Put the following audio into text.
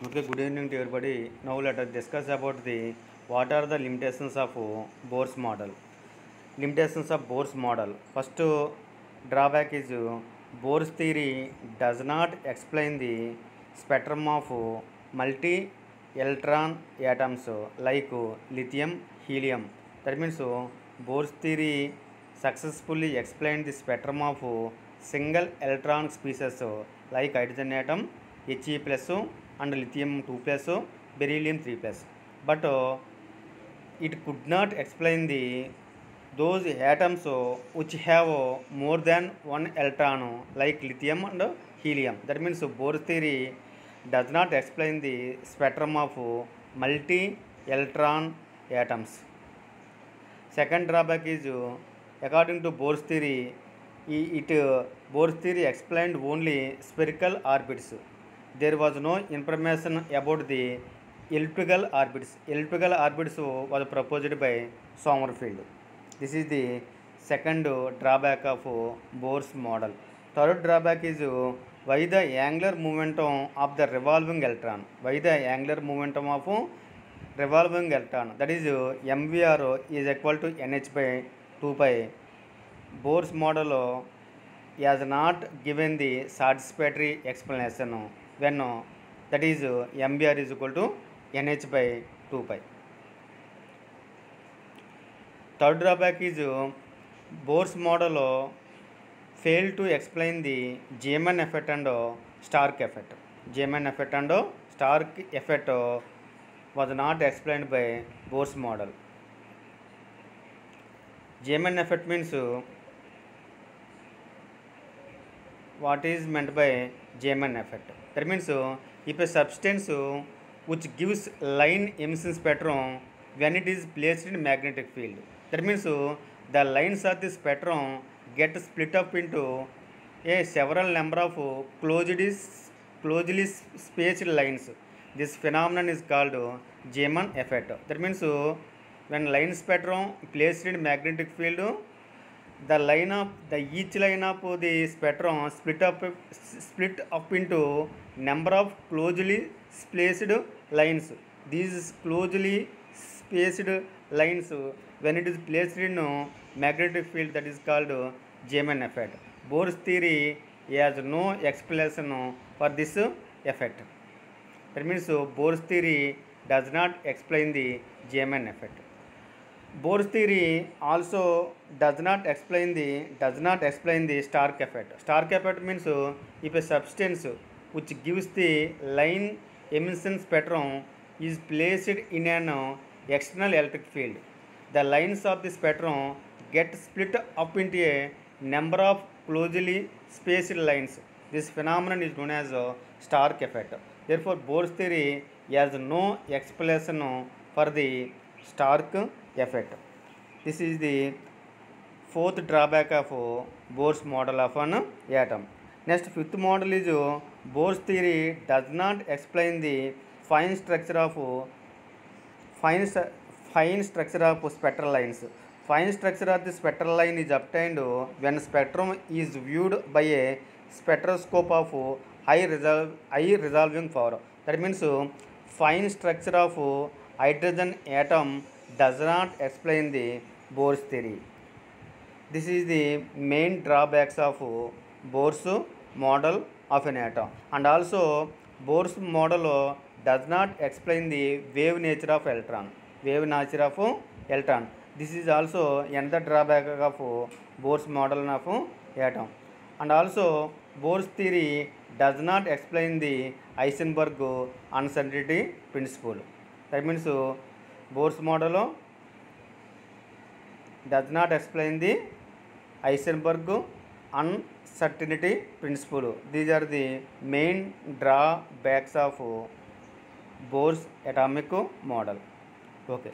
Okay, good evening to everybody. Now let us discuss about the what are the limitations of Bohr's model. Limitations of Bohr's model. First drawback is Bohr's theory does not explain the spectrum of multi-electron atoms like lithium, helium. That means Bohr's theory successfully explained the spectrum of single electron species like hydrogen atom, He plus and lithium 2 plus, beryllium 3 plus. But it could not explain the those atoms which have more than one electron like lithium and helium. That means Bohr theory does not explain the spectrum of multi-electron atoms. Second drawback is according to Bohr's theory, Bohr's theory explained only spherical orbits. There was no information about the elliptical orbits. Elliptical orbits was proposed by Sommerfeld. This is the second drawback of Bohr's model. Third drawback is why the angular momentum of the revolving electron. Why the angular momentum of revolving electron, that is MVR is equal to NH by 2 pi. Bohr's model has not given the satisfactory explanation when that is MVR is equal to NH by 2 pi. Third drawback is Bohr's model failed to explain the Zeeman effect and Stark effect. Zeeman effect and Stark effect was not explained by Bohr's model. Zeeman effect means what is meant by Zeeman effect? That means if a substance which gives line emission spectrum when it is placed in magnetic field, that means the lines of the spectrum get split up into a several number of closely spaced lines. This phenomenon is called Zeeman effect. That means when line spectrum placed in magnetic field, each line of the spectrum split up into number of closely spaced lines. These closely spaced lines, when it is placed in magnetic field, that is called Zeeman effect. Bohr's theory has no explanation for this effect. That means Bohr's theory does not explain the Zeeman effect. Bohr's theory also does not explain the Stark effect. Stark effect means if a substance which gives the line emission spectrum is placed in an external electric field, the lines of the spectrum get split up into a number of closely spaced lines. This phenomenon is known as Stark effect. Therefore, Bohr's theory has no explanation for the Stark effect. This is the fourth drawback of Bohr's model of an atom. Next, fifth model is Bohr's theory does not explain the fine structure of spectral lines. Fine structure of the spectral line is obtained when spectrum is viewed by a spectroscope of high resolving power. That means fine structure of hydrogen atom does not explain the Bohr's theory. This is the main drawbacks of Bohr's model of an atom. And also Bohr's model does not explain the wave nature of electron. This is also another drawback of Bohr's model of atom. And also Bohr's theory does not explain the Heisenberg uncertainty principle. That means Bohr's model does not explain the Heisenberg uncertainty principle. These are the main drawbacks of Bohr's atomic model. Okay.